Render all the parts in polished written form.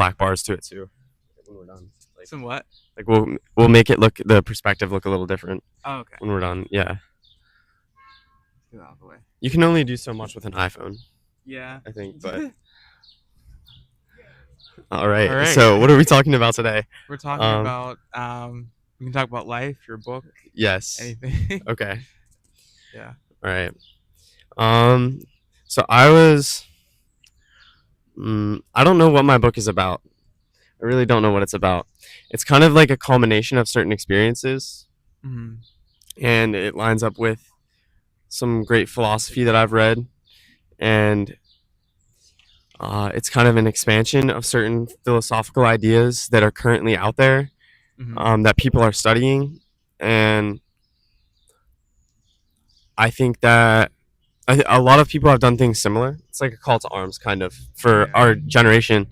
black bars to it too when we're done. Like Some what? like we'll make it look the perspective look a little different Oh, okay. when we're done. Yeah. Get out of the way. You can only do so much with an iPhone, Yeah. I think, but all right. All right. So, what are we talking about today? We're talking about we can talk about life, your book, Yes. anything. Okay. Yeah. All right. So I was I don't know what my book is about. I really don't know what it's about. It's kind of like a culmination of certain experiences, Hmm. and it lines up with some great philosophy that I've read, and it's kind of an expansion of certain philosophical ideas that are currently out there, Hmm. that people are studying, and I think that a lot of people have done things similar. It's like a call to arms, kind of, for Yeah. our generation,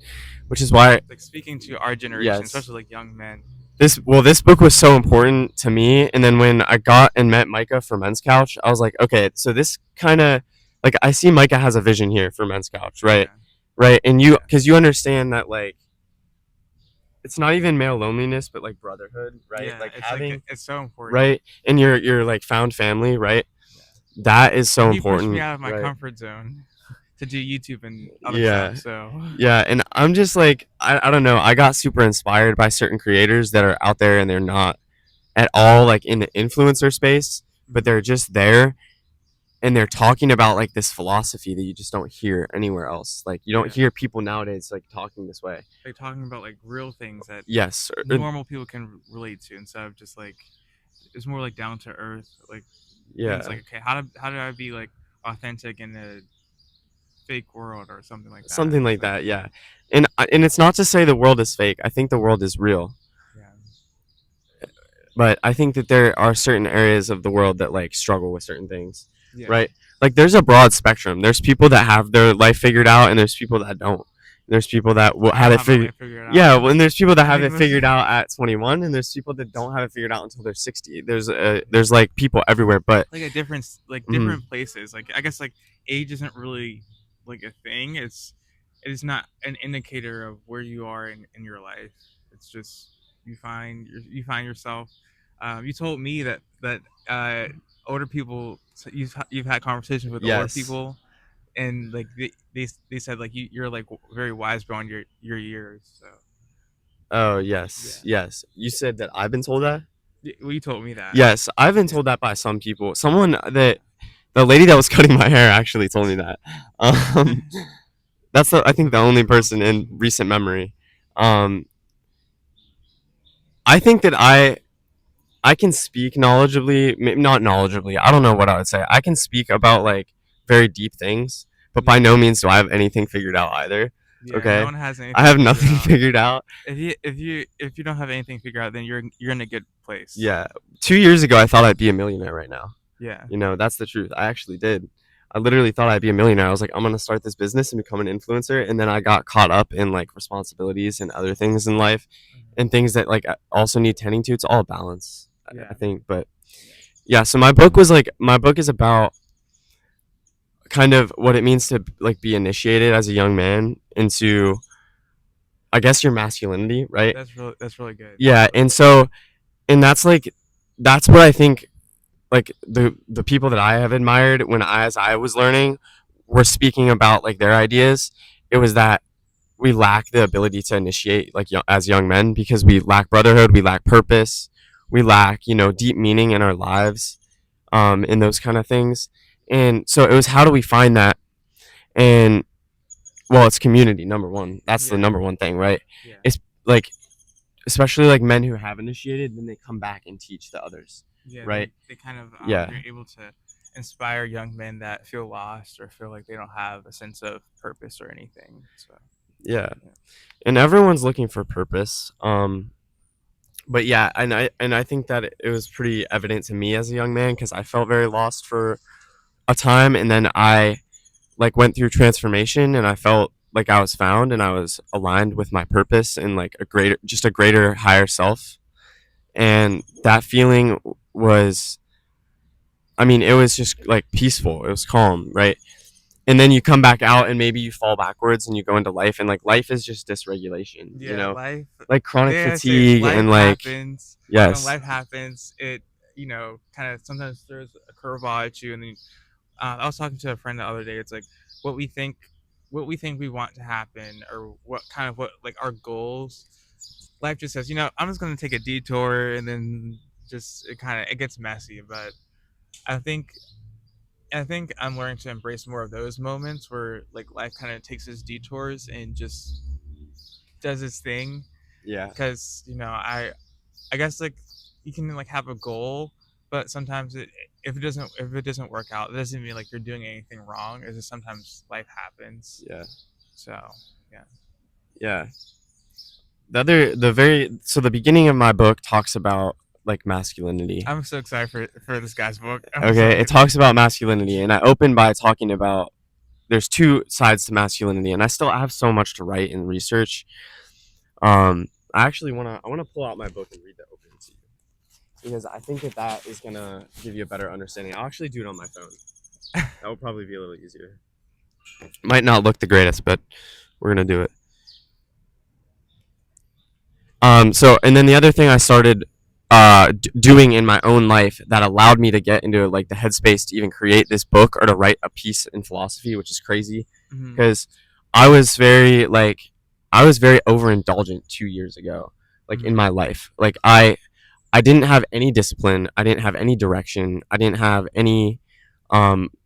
which is why Like speaking to our generation, yes, especially like young men. this book was so important to me. And then when I got and met Micah for Men's Couch, I was like, okay, so this kind of like I see Micah has a vision here for Men's Couch, right? Yeah. Right, and you Yeah. because you understand that like it's not even male loneliness, but like brotherhood, right? Yeah. Like It's like having it's so important. right, and your like found family, right? Yeah. That is so And he pushed me important, out of my right? comfort zone to do YouTube and other stuff. Yeah. So Yeah, and I'm just like I don't know. I got super inspired by certain creators that are out there and they're not at all like in the influencer space, but they're just there and they're talking about like this philosophy that you just don't hear anywhere else. Like you don't yeah, hear people nowadays like talking this way. like talking about like real things that Yes. normal people can relate to instead of just like it's more like down to earth like things Yeah. like okay how do I be like authentic in a fake world or something like that. Something It's like like that, yeah. And it's not to say the world is fake. I think the world is real. yeah, But I think that there are certain areas of the world that like struggle with certain things, yeah, right? Like there's a broad spectrum. There's people that have their life figured out, and there's people that don't. There's people that will I have don't it have my figured. life figured out. Yeah, well, and there's people that I have think it most figured out at 21, and there's people that don't have it figured out until they're 60. There's like people everywhere, but like a different like mm, different places like I guess like age isn't really like a thing. It is not an indicator of where you are in your life. It's just you find yourself. You told me that older people. So you've had conversations with older yes. people, and like they said like you're like very wise beyond your years. So Oh yeah, yes, yes. You said that I've been told that. well, you told me that. Yes, I've been Yeah. told that by some people. Someone that the lady that was cutting my hair actually told me that. Um, that's I think the only person in recent memory. Um, I think that I can speak knowledgeably, maybe not knowledgeably. I don't know what I would say. I can speak about like very deep things, but by Yeah. no means do I have anything figured out either. Yeah, no Okay, one has I anything have figured nothing out. figured out. If you don't have anything figured out, then you're in a good place. Yeah, 2 years ago I thought I'd be a millionaire right now. Yeah, You know, that's the truth. I actually did. I literally thought I'd be a millionaire. I was like, I'm gonna start this business and become an influencer, and then I got caught up in like responsibilities and other things in life, and things that like also need tending to. It's all balance, I yeah, think. But yeah, so my book is about kind of what it means to like be initiated as a young man into, I guess, your masculinity, right? that's really good. That's Yeah, really and good. so and that's what I think like the people that I have admired when as I was learning were speaking about like their ideas. It was that we lack the ability to initiate like as young men because we lack brotherhood, we lack purpose, we lack deep meaning in our lives, in those kind of things. And so it was how do we find that? And well, it's community number one. That's the Yeah, number one thing, right? yeah, It's like especially like men who have initiated, then they come back and teach the others, yeah. right? They kind of Yeah. they're able to inspire young men that feel lost or feel like they don't have a sense of purpose or anything. So Yeah, yeah, and everyone's looking for purpose. But yeah, and I think that it was pretty evident to me as a young man because I felt very lost for a time, and then I like went through transformation, and I felt like I was found, and I was aligned with my purpose and like a greater, higher self, and that feeling was, I mean, it was just like peaceful. It was calm, right? and then you come back out and maybe you fall backwards and you go into life, and like life is just dysregulation, Yeah, life. like chronic Yeah, I say fatigue life and like happens. When yes, life happens, it kind of sometimes throws a curveball at you. And then I was talking to a friend the other day. It's like what we think, what we think we want to happen, or what kind of what like our goals. Life just says, I'm just going to take a detour, and then just it gets messy. But I think I think I'm learning to embrace more of those moments where like life kind of takes its detours and just does its thing. yeah, Because I guess like you can like have a goal, but sometimes if it doesn't work out, it doesn't mean like you're doing anything wrong. It's just sometimes life happens. yeah, So yeah, yeah. The beginning of my book talks about like masculinity. I'm so excited for this guy's book. I'm so Okay, it excited. talks about masculinity, and I open by talking about there's two sides to masculinity, and I have so much to write and research. I actually wanna pull out my book and read the opening to you because I think that is gonna give you a better understanding. I'll actually do it on my phone. That would probably be a little easier. Might not look the greatest, but we're gonna do it. So and then the other thing I started doing in my own life that allowed me to get into like the headspace to even create this book or to write a piece in philosophy, which is crazy Mhm. because I was very like I was very overindulgent 2 years ago, like in Mhm. my life. Like I didn't have any discipline, I didn't have any direction, I didn't have any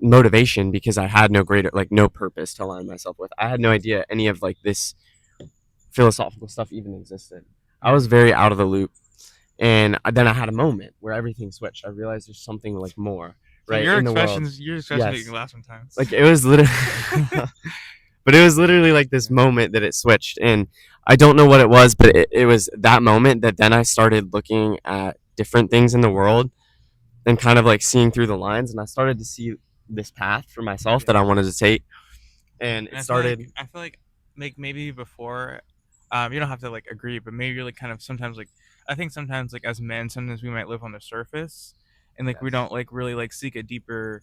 motivation because I had no greater like no purpose to align myself with. I had no idea any of like this philosophical stuff even existed. I was Mhm. very out of the loop, and then I had a moment where everything switched. I realized there's something like more So right in the world. your expressions make me Yes, laugh sometimes. like it was literally, but it was literally like this Yeah. moment that it switched, and I don't know what it was, but it was that moment that then I started looking at different things in the world and kind of like seeing through the lines, and I started to see this path for myself that I Yeah. wanted to take, and And it started. I feel like maybe before, you don't have to like agree, but maybe you're like kind of sometimes like I think sometimes like as men, sometimes we might live on the surface, and like we Yes. don't like really like seek a deeper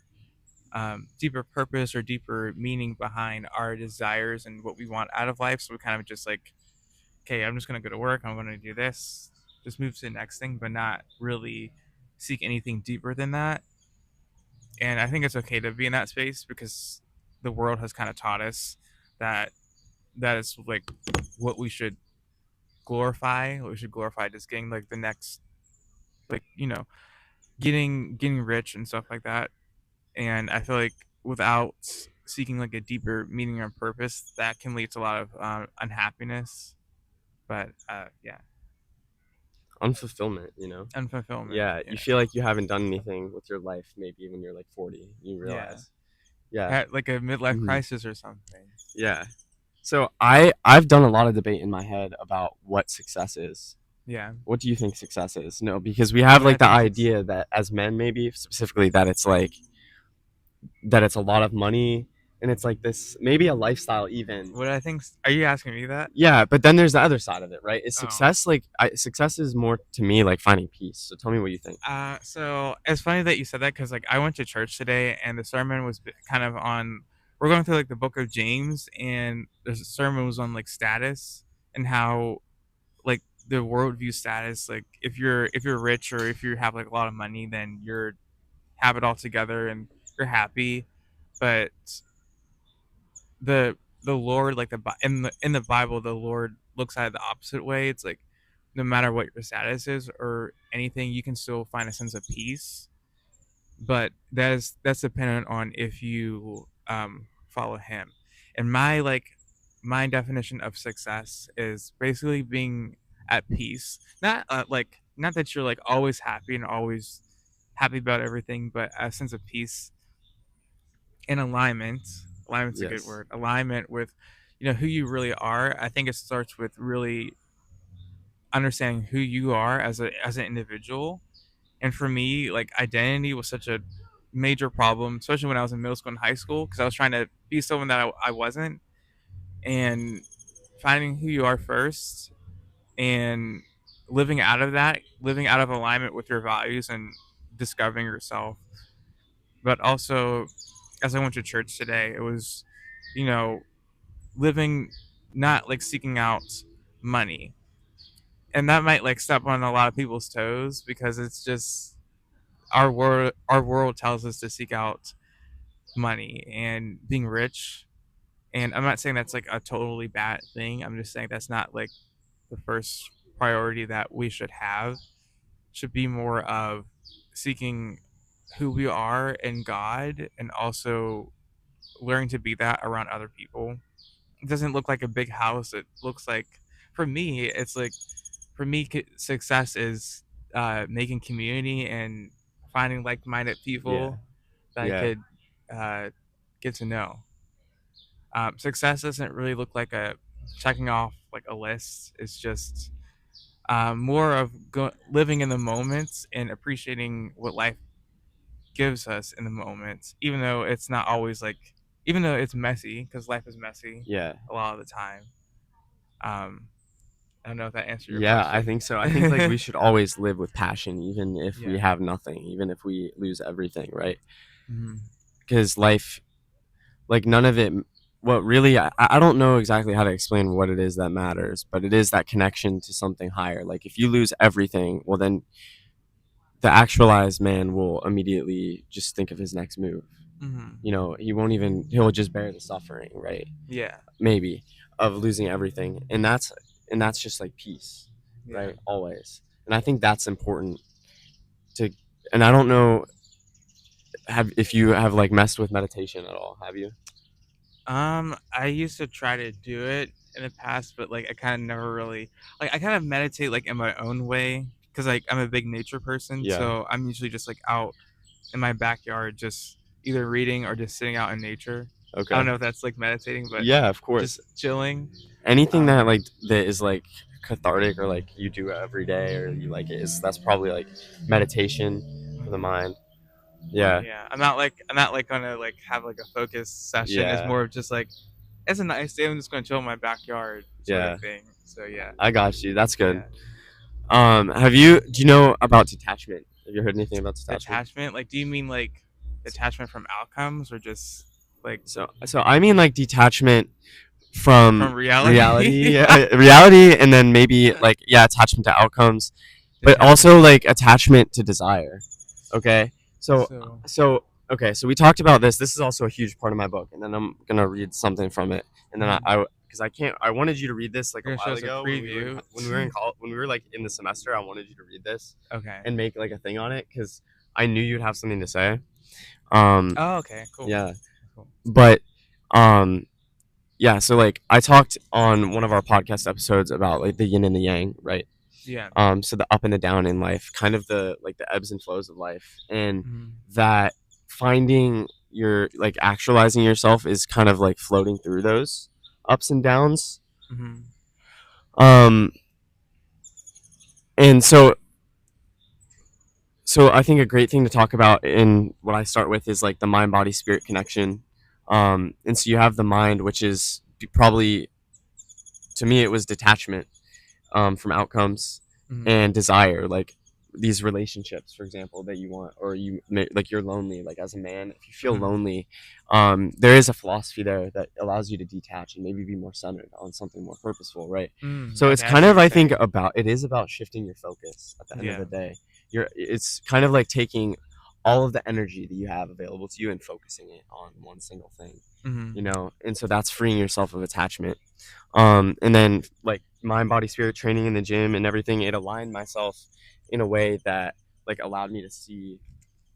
purpose or deeper meaning behind our desires and what we want out of life. So we kind of just like, okay, I'm just gonna go to work. I'm gonna do this. Just move to the next thing, but not really seek anything deeper than that. And I think it's okay to be in that space because the world has kind of taught us that that is like what we should glorify. What we should glorify just getting like the next, like getting rich and stuff like that. And I feel like without seeking like a deeper meaning or purpose, that can lead to a lot of unhappiness. But yeah, Unfulfillment. unfulfillment. Yeah, you feel like you haven't done anything with your life maybe when you're like 40, you Yeah, realize. Yeah. at like a midlife Hmm. crisis or something. Yeah. So I've done a lot of debate in my head about what success is. Yeah. What do you think success is? No, because we have What I like the think idea that as men maybe specifically that it's like that it's a lot of money and it's like this maybe a lifestyle even. what I think. Are you asking me that? Yeah, but then there's the other side of it, right? Is Oh. success like success is more to me like finding peace. So tell me what you think. So it's funny that you said that because like I went to church today and the sermon was kind of on. We're going through like the book of James and the sermon was on like status and how like the world views status. Like if you're rich or if you have like a lot of money, then you're have it all together and you're happy. But the Lord like in the Bible, the Lord looks at it the opposite way. It's like no matter what your status is or anything, you can still find a sense of peace, but that's dependent on if you follow him. And my definition of success is basically being at peace, not not that you're like always happy and always happy about everything, but a sense of peace and alignment's a good Yes. word, alignment with who you really are. I think it starts with really understanding who you are as an individual. And for me, like identity was such a major problem, especially when I was in middle school and high school, because I was trying to be someone that I wasn't. And finding who you are first and living out of alignment with your values and discovering yourself. But also, as I went to church today, it was, you know, living, not like seeking out money. And that might like step on a lot of people's toes because it's just our world tells us to seek out money and being rich. And I'm not saying that's like a totally bad thing. I'm just saying that's not like the first priority that we should have. Should be more of seeking who we are in God, and also learning to be that around other people. It doesn't look like a big house. It looks like, for me, it's like, for me, success is making community and finding like-minded Yeah. people that I Yeah. could uh, get to know. Success doesn't really look like a checking off like a list. It's just more of living in the moment and appreciating what life gives us in the moment, even though it's not always like, even though it's messy, because life is messy Yeah. a lot of the time. Um, I don't know if that answered your Yeah, I question. think so. I think like we should always live with passion, even if we Yeah. have nothing, even if we lose everything, right? Hmm. Because life, like none of it, what really, I don't know exactly how to explain what it is that matters, but it is that connection to something higher. Like if you lose everything, well, then the actualized man will immediately just think of his next move. Hmm. You know, he won't even, he'll just bear the suffering, right? Yeah. Maybe of losing everything. And that's just like peace, Yeah. right? Always. And I think that's important to, and I don't know, have if you have like messed with meditation at all, have you? I used to try to do it in the past, but like I kind of never really, like, I kind of meditate like in my own way because like I'm a big nature person, Yeah. so I'm usually just like out in my backyard, just either reading or just sitting out in nature. I don't Okay. know if that's like meditating, but Yeah, of course. just chilling. Anything that Um, like that is like cathartic or like you do it every day or you like it is that's probably like meditation for the mhm. mind. Yeah. Yeah, I'm not like gonna like have like a focused session. It's Yeah. more of just like, it's a nice day. I'm just gonna chill in my backyard, sort of Yeah. thing. So yeah, I got you. That's good. yeah. Do you know about detachment? Have you heard anything about detachment? Detachment. Like, do you mean like detachment from outcomes, or just like So I mean like detachment from from reality? reality, reality, and then maybe like yeah, attachment to outcomes, but Detachment. also like attachment to desire. Okay, so So so okay, so we talked about this. This is also a huge part of my book, and then I'm gonna read something from it, and then mhm. I because I can't. I wanted you to read this like a You're gonna show while us a ago when we were in preview. when we were in college, when we were like in the semester. I wanted you to read this Okay. and make like a thing on it because I knew you'd have something to say. Um, Oh, okay. Cool. yeah, Cool. but um, yeah. So like I talked on one of our podcast episodes about like the yin and the yang, right? Yeah. So the up and the down in life, kind of the like the ebbs and flows of life, and Mhm. that finding your like actualizing yourself is kind of like floating through those ups and downs. Mhm. Um, and so I think a great thing to talk about in what I start with is like the mind body spirit connection. And so you have the mind, which is probably to me it was detachment from outcomes Mhm. and desire, like these relationships, for example, that you want, or like you're lonely, like as a man, if you feel Mhm. lonely, there is a philosophy there that allows you to detach and maybe be more centered on something more purposeful, right? So it's Okay, I see kind what of, you're I think, saying. it is about shifting your focus at the end of Yeah. the day. It's kind of like taking all of the energy that you have available to you and focusing it on one single thing, Mhm. and so that's freeing yourself of attachment. And then like mind body spirit training in the gym and everything, it aligned myself in a way that like allowed me to see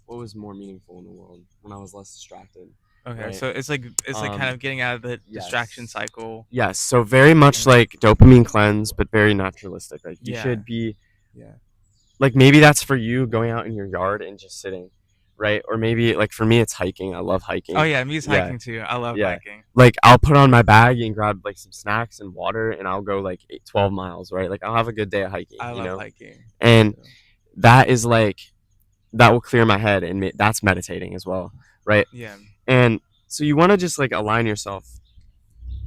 what was more meaningful in the world when I was less distracted, Okay, right? so it's like kind um of getting out of the distraction yes, cycle. yes, so very much And like dopamine cleanse but very naturalistic. Like you yeah. should be Yeah. like, maybe that's for you going out in your yard and just sitting, right? Or maybe like for me it's hiking. I love Oh hiking. yeah, me's Yeah. hiking too. I love Yeah. hiking. Like I'll put on my bag and grab like some snacks and water and I'll go like 12 miles, right? Like I'll have a good day of hiking, I love hiking. And So that is like that will clear my head and that's meditating as well, right? yeah. And so you want to just like align yourself.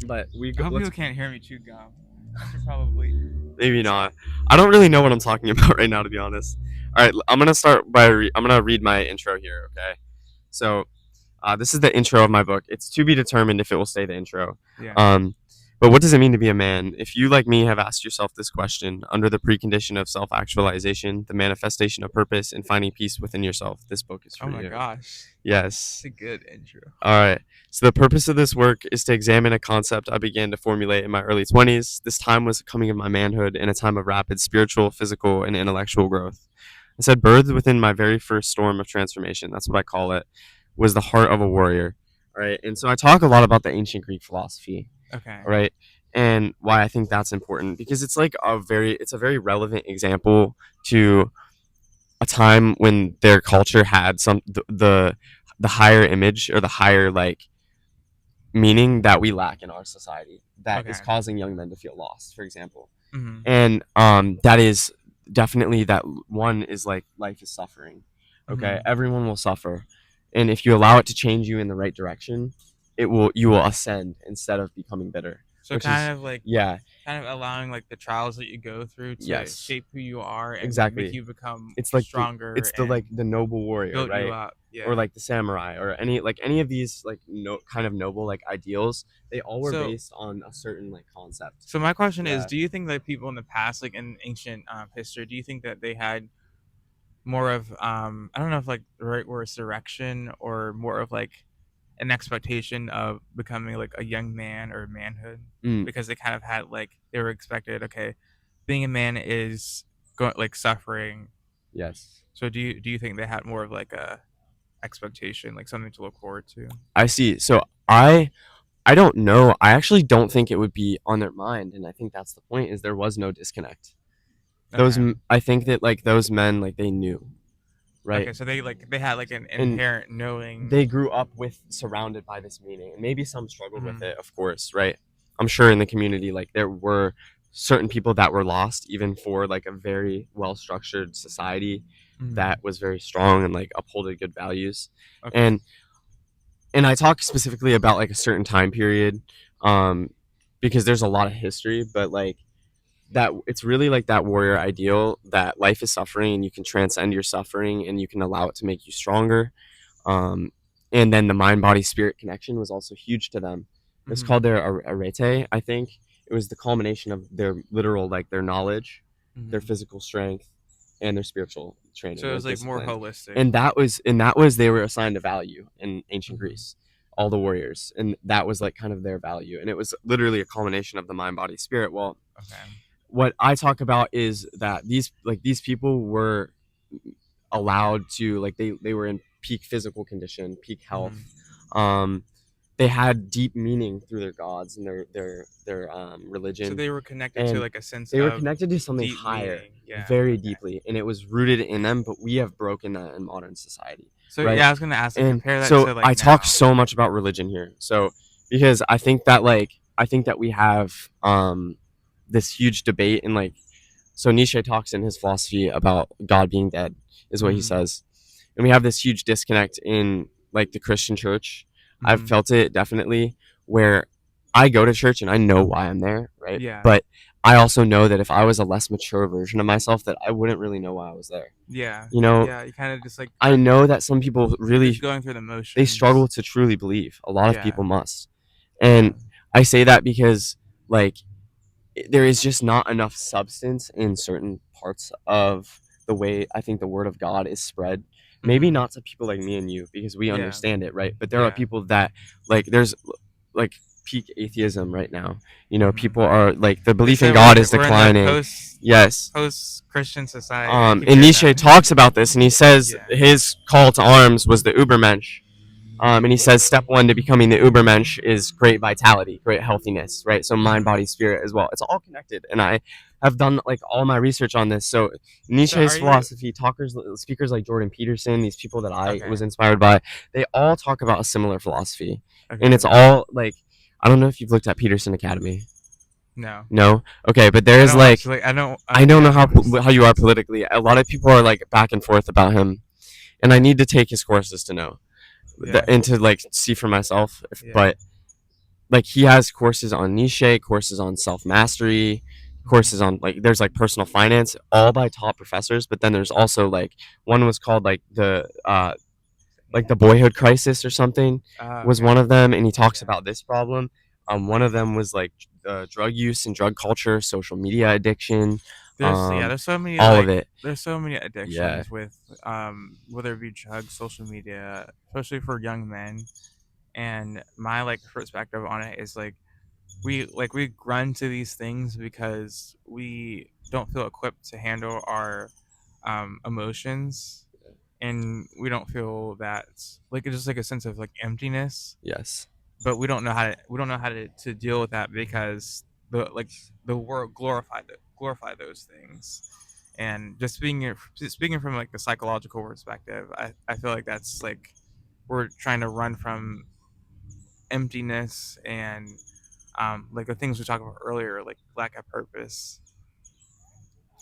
But I hope let's people can't hear me chew gum. I should probably. maybe not. I don't really know what I'm talking about right now, to be honest. All right, I'm gonna start by I'm gonna read my intro here, okay? So This is the intro of my book. It's to be determined if it will stay the intro. Yeah. But what does it mean to be a man? If you, like me, have asked yourself this question under the precondition of self-actualization, the manifestation of purpose, and finding peace within yourself, this book is for Oh my you. gosh. Yes. It's a good intro. All right. So the purpose of this work is to examine a concept I began to formulate in my early 20s. This time was the coming of my manhood in a time of rapid spiritual, physical, and intellectual growth. I said, birthed within my very first storm of transformation, that's what I call it, was the heart of a warrior. All right. And so I talk a lot about the ancient Greek philosophy. Okay. All right. And why I think that's important, because it's like it's a very relevant example to a time when their culture had the higher image, or the higher like meaning that we lack in our society, that is Okay. causing young men to feel lost, for example. Hmm. And that is definitely, that one is like, life is suffering. Okay. Mhm. Everyone will suffer, and if you allow it to change you in the right direction, you will ascend instead of becoming bitter. So Which kind is, of like yeah, kind of allowing like the trials that you go through to yes, shape who you are and exactly. make you become It's like stronger it's the and like the noble warrior, build you right? up. Yeah. Or like the samurai, or any of these like kind of noble like ideals. They all were So based on a certain like concept. so my question is, Yeah. do you think that people in the past, like in ancient history, do you think that they had more of I don't know if like the right word is direction, or more of like an expectation of becoming like a young man or manhood, Mm, because they kind of had like they were expected, okay, being a man is going like suffering. yes. So do you think they had more of like a expectation, like something to look forward to? I see. So I don't know. I actually don't think it would be on their mind, and I think that's the point. Is there was no disconnect. Okay. I think that like those men, like, they knew, right? Okay, so they had like an And inherent knowing. they grew up with surrounded by this meaning, and maybe some struggled with Mhm. it, of course, right? I'm sure in the community, like, there were certain people that were lost, even for like a very well structured society Mhm. that was very strong and like upholded good values. Okay. And and I talk specifically about like a certain time period, um because there's a lot of history, but like, that it's really like that warrior ideal, that life is suffering and you can transcend your suffering and you can allow it to make you stronger. um, and then the mind body spirit connection was also huge to them. It's Mhm. called their arete, I think. It was the culmination of their literal, like, their knowledge, their Mhm. physical strength, and their spiritual training So it or was like more discipline. holistic. And that was they were assigned a value in ancient Mhm. Greece, all the warriors, and that was like kind of their value, and it was literally a culmination of the mind body spirit. Well, Okay. what I talk about is that these people were allowed to, like, they were in peak physical condition, peak health. Mhm. Um, they had deep meaning through their gods and their So religion, they were connected to and like a sense they were of connected to something deep higher, meaning. Yeah. very Okay. deeply, and it was rooted in them. But we have broken that in modern society, So right? yeah, I was gonna ask, like, And compare that so to like I talk now. so much about religion here, so because I think that we have this huge debate, and like, so Nietzsche talks in his philosophy about God being dead, is what he Mhm. says, and we have this huge disconnect in like the Christian church. I've Mhm. felt it definitely, where I go to church and I know why I'm there, right? Yeah. But I also know that if I was a less mature version of myself, that I wouldn't really know why I was there. Yeah. You know, Yeah. You kind of just like I know that some people you're just really, going through the they motions. struggle to truly believe. A lot of Yeah. people must. Yeah. And I say that because, like, there is just not enough substance in certain parts of the way I think the word of God is spread. Maybe Mhm. not to people like me and you, because we Yeah. understand it, right? But there are Yeah. people that, like, there's like peak atheism right now. Mhm. People are like, the They belief say in God is we're in the declining. Yes. post Christian society. I keep And hearing Nietzsche that. talks about this, and he says Yeah. his call to arms was the Übermensch. And he says step one to becoming the Ubermensch is great vitality, great healthiness, right? So mind, Mhm. body, spirit as well. It's all connected, and I have done like all my research on this. So So Nietzsche's are you philosophy, speakers like Jordan Peterson, these people that I okay? was inspired by, they all talk about a similar philosophy, and Okay. it's all like, I don't know if you've looked at Peterson Academy. No. No, okay, but I there's don't like, watch like I I don't don't get know on campus. how you are politically. A lot of people are like back and forth about him, and I need to take his courses to know Yeah. and to like see for myself. Yeah. But like, he has courses on Nietzsche, courses on self mastery, courses Mhm. on like, there's like personal finance, all by top professors. But then there's also like, one was called like like the boyhood crisis or something was Okay. one of them, and he talks Yeah. about this problem. One of them was like drug use and drug culture, social media addiction, Yeah, um, all of it. there's so many Yeah. addictions with whether it be drugs, social media, especially for young men. And my like perspective on it is like we run to these things because we don't feel equipped to handle our emotions, and we don't feel that like it's just like a sense of like emptiness, Yes. but we don't know how to deal with that because the world glorify those things. And just speaking from like a psychological perspective, I feel like that's like we're trying to run from emptiness and like the things we talked about earlier, like lack of purpose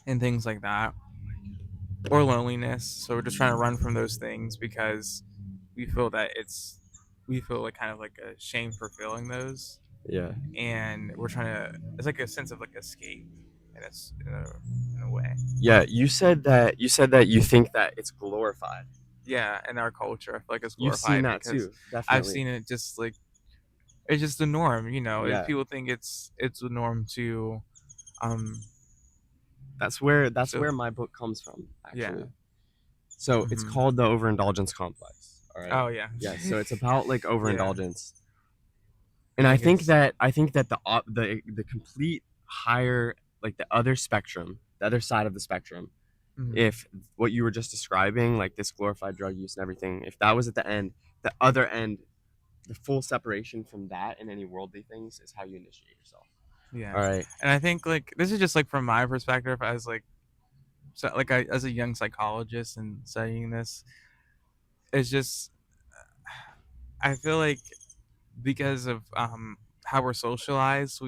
and things like that, or loneliness. So we're just trying to run from those things because we feel that we feel like kind of like a shame for feeling those, Yeah. and we're trying to. It's like a sense of like escape, and it's in a way. Yeah, you said that you think that it's glorified. Yeah, in our culture, I feel like it's You've seen glorified that because too, I've definitely. seen it just like it's just the norm, you know. Yeah. People think it's the norm to um That's where so my book comes from, yeah. actually. So it's Hmm. called The Overindulgence Complex. All right. Oh yeah. Yeah. So it's about like Yeah. overindulgence, and I I think think it's that I think that the complete higher, like the other spectrum, the other side of the spectrum, mhm. if what you were just describing, like this glorified drug use and everything, if that was at the end, the other end, the full separation from that and any worldly things is how you initiate yourself. Yeah. All right. And I think like this is just like from my perspective as like as a young psychologist and studying this, it's just I feel like because of how we're socialized,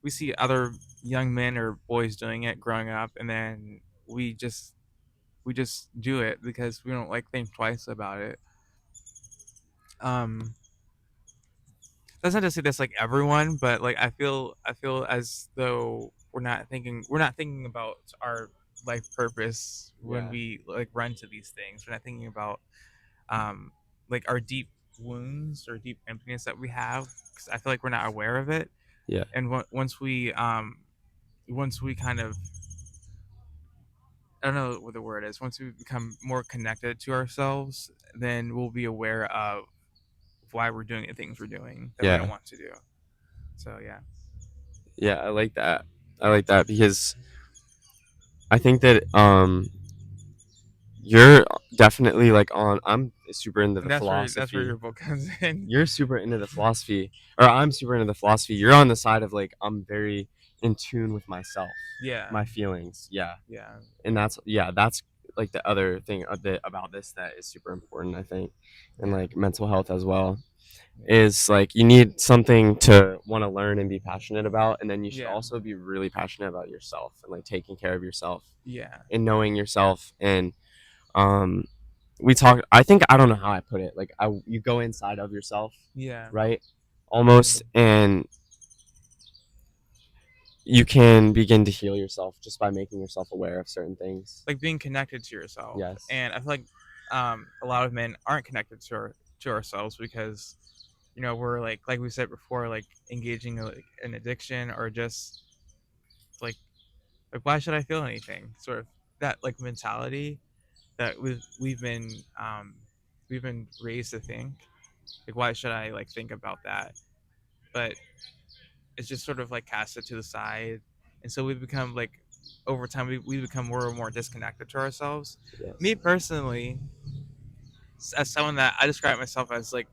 we see other young men or boys doing it growing up, and then we just do it because we don't like think twice about it. Um, that's not to say that's like everyone, but like I feel as though we're not thinking about our life purpose when Yeah. we like run to these things. We're not thinking about um like our deep wounds or deep emptiness that we have, because I feel like we're not aware of it. Yeah. And once we kind of I don't know what the word is. Once we become more connected to ourselves, then we'll be aware of why we're doing the things we're doing that we don't Yeah. want to do. So yeah. Yeah. I like that. I like that because I think that you're definitely like on. I'm super into And the that's where philosophy. your book comes in. You're super into the philosophy, or I'm super into the philosophy. You're on the side of like I'm very in tune with myself, Yeah. my feelings. Yeah, Yeah. and that's like the other thing about this that is super important, I think, and Yeah. like mental health as well, Yeah. is like you need something to want to learn and be passionate about, and then you should Yeah. also be really passionate about yourself and like taking care of yourself Yeah. and knowing yourself. And um we talk, I think, I don't know how I put it, like you go inside of yourself, Yeah. right, almost, and you can begin to heal yourself just by making yourself aware of certain things. Like being connected to yourself. Yes. And I feel like a lot of men aren't connected to ourselves because we're like we said before, like engaging in like an addiction or just like why should I feel anything? Sort of that like mentality that we've been raised to think. Like why should I like think about that? But it's just sort of like casted to the side. And so we become like over time we become more and more disconnected to ourselves. Me Yes. personally, as someone that I describe myself as like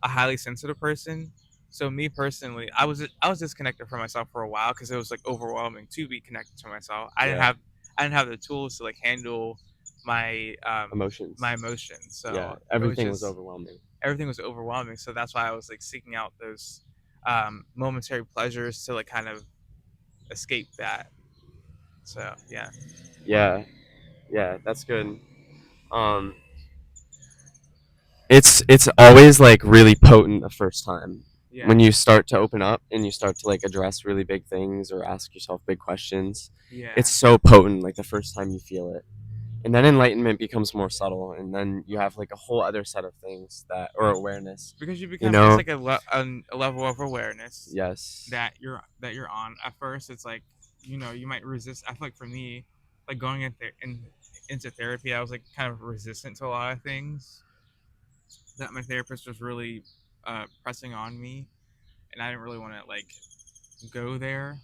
a highly sensitive person. So me personally, I was disconnected from myself for a while because it was like overwhelming to be connected to myself. Yeah. I didn't have the tools to like handle my Emotions. my emotions. Yeah. So it was Everything was just overwhelming. everything was overwhelming. So that's why I was like seeking out those momentary pleasures to like kind of escape that. So yeah, Yeah. Yeah. That's good. Um, it's always like really potent the first time yeah, when you start to open up and you start to like address really big things or ask yourself big questions. It's yeah, so potent like the first time you feel it. and then enlightenment becomes more subtle, and then you have like a whole other set of things that or awareness, because you you become it's know. like a level of awareness Yes. that you're on. At first, it's like you might resist. I feel like for me, like going into therapy, I was like kind of resistant to a lot of things that my therapist was really pressing on me, and I didn't really want to like go there.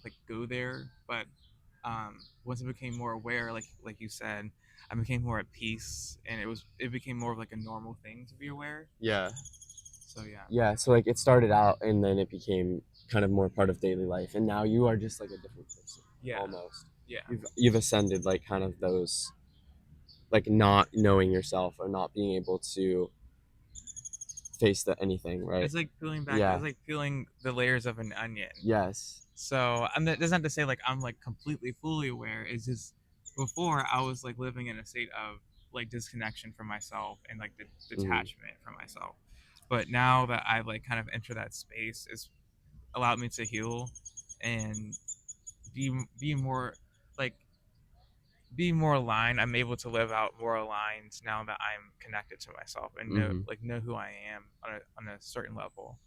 But once I became more aware, like you said, I became more at peace, and it became more of like a normal thing to be aware. Yeah. So yeah, Yeah, so like it started out and then it became kind of more part of daily life, and now you are just like a different person yeah, almost. yeah. You've ascended like kind of those, like not knowing yourself or not being able to face anything, right? It's like peeling back. Yeah. It's like peeling the layers of an onion. Yes. So that's not to say like I'm like completely fully aware. It's just before I was like living in a state of like disconnection from myself and like the Hmm. detachment from myself. But now that I've like kind of entered that space, it's allowed me to heal and be more like be more aligned. I'm able to live out more aligned now that I'm connected to myself and Hmm. know who I am on a certain level.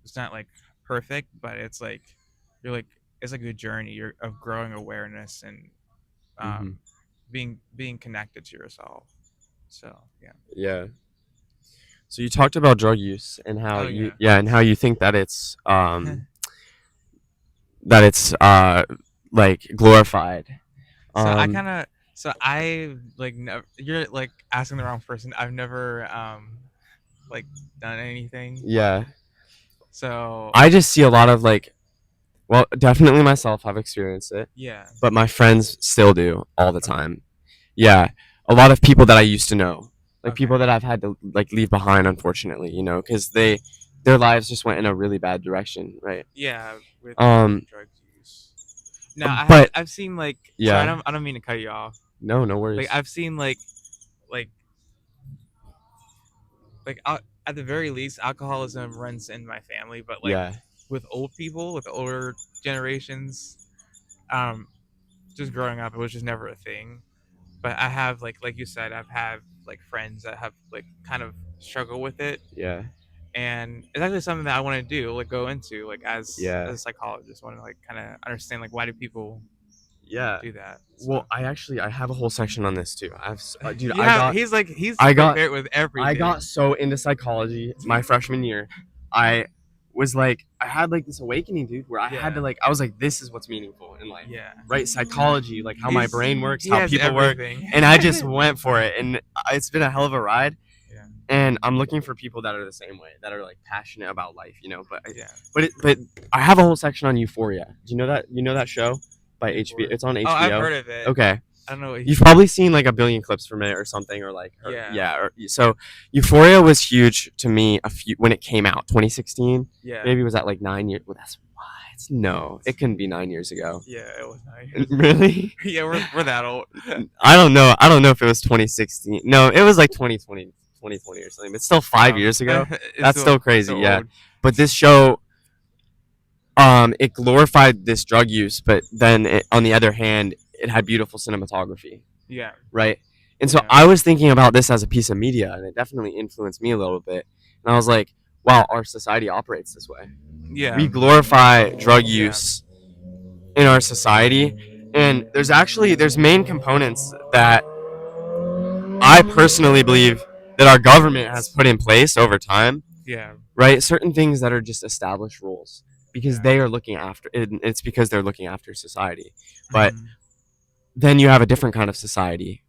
It's not like perfect, but it's like you're like it's like a journey of growing awareness and Hmm. um, being connected to yourself. So yeah. Yeah. So you talked about drug use and how Oh you yeah. yeah and how you think that it's like glorified. So I Um kind of so I like you're like asking the wrong person. I've never like done anything. yeah. So I just see a lot of like, well, definitely myself have experienced it, yeah. but my friends still do all the Okay. time. Yeah, a lot of people that I used to know, like Okay. people that I've had to like leave behind, unfortunately, because their lives just went in a really bad direction, right? Yeah, with Um, drug use. Now but I've seen like sorry yeah, I don't mean to cut you off. no, no Like worries. I've seen like like at the very least alcoholism runs in my family, but like Yeah, with old people with older generations, um, just growing up it was just never a thing. But I have like you said I've had like friends that have like kind of struggle with it, yeah, and it's actually something that I want to do like go into like yeah, as a psychologist want to like kind of understand like why do people yeah. do that. Well, So I have a whole section on this too. Dude, yeah, he's I got prepared with I got everything. so into psychology my freshman year. I was like, I had like this awakening, dude, where I had to Yeah, like, I was like, this is what's meaningful in life, yeah. right? Psychology, like how my brain works, He how has people work, everything. and I just went for it, and it's been a hell of a ride. Yeah, And I'm looking for people that are the same way, that are like passionate about life, yeah. But I have a whole section on Euphoria. Do you know that? You know that show by HBO? Euphoria. It's on Oh, I've HBO. heard of it. Okay, I don't know what you've he. probably seen like a billion clips from it or something, or like her, Yeah, yeah. So Euphoria was huge to me a few when it came out, 2016. yeah, Maybe was that like 9 years? Well, that's what? No, it couldn't be 9 years ago. yeah. It was 9 years ago. Really? Yeah, we're that old. I don't know. I don't know if it was 2016. No, it was like 2020, 2020 or something. It's still 5 years ago. That's still It's crazy. so Yeah. old. But this show, it glorified this drug use, but then on the other hand, it had beautiful cinematography, Yeah, right? And so yeah, I was thinking about this as a piece of media, and it definitely influenced me a little bit. And I was like, wow, our society operates this way. We yeah, glorify drug yeah, use in our society, and there's main components that I personally believe that our government has put in place over time, yeah, right? Certain things that are just established rules because yeah. they are looking after it, it's because they're looking after society. But Mhm. then you have a different kind of society,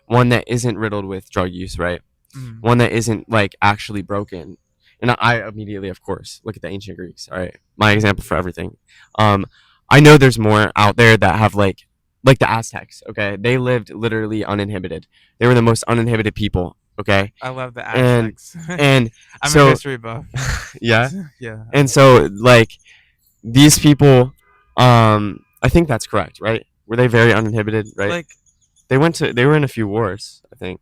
one that isn't riddled with drug use, right? Mhm. One that isn't like actually broken. And I immediately, of course, look at the ancient Greeks. All right, my example for everything. Um, I know there's more out there that have like the Aztecs. Okay, they lived literally uninhibited. They were the most uninhibited people. Okay, I love the and Aztecs. and I'm a so history buff. yeah, Yeah, and so like these people, I think that's correct, right? Were they very uninhibited, right? like They were in a few wars, I think.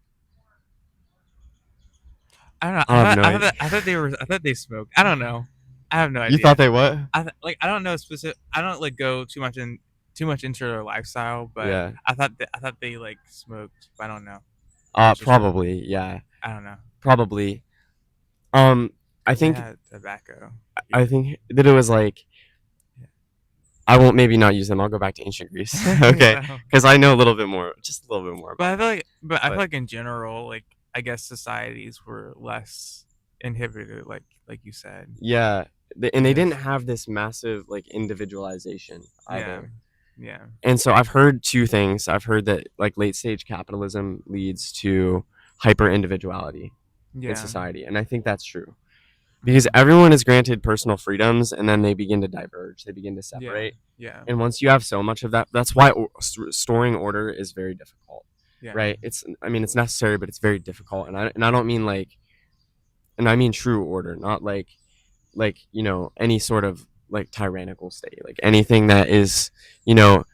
I don't know. I have no idea. I thought they were. I thought they smoked. I don't know. I have no You thought idea. they what? Like I don't know specific. I don't like go too much in. too much into their lifestyle, but Yeah. I thought they like smoked, but I don't know. I was just wrong. Probably. Yeah. I don't know Probably. Um, I because they think had tobacco I here. think that it was like I won't maybe not use them. I'll go back to ancient Greece. Okay, So, because I know a little bit more, just a little bit more but about I feel that. like, but I feel But like in general, like I guess societies were less inhibited, like you said. yeah, and they didn't Because have this massive like individualization yeah, either. yeah, And so I've heard two things. I've heard that like late stage capitalism leads to hyper individuality in yeah, society, and I think that's true because mhm, everyone is granted personal freedoms, and then they begin to diverge. They begin to yeah, separate, yeah, and once you have so much of that, that's why storing order is very difficult, yeah, right? I mean it's necessary, but it's very difficult, and I don't mean like, and I mean true order, not like any sort of like tyrannical state, like anything that is you know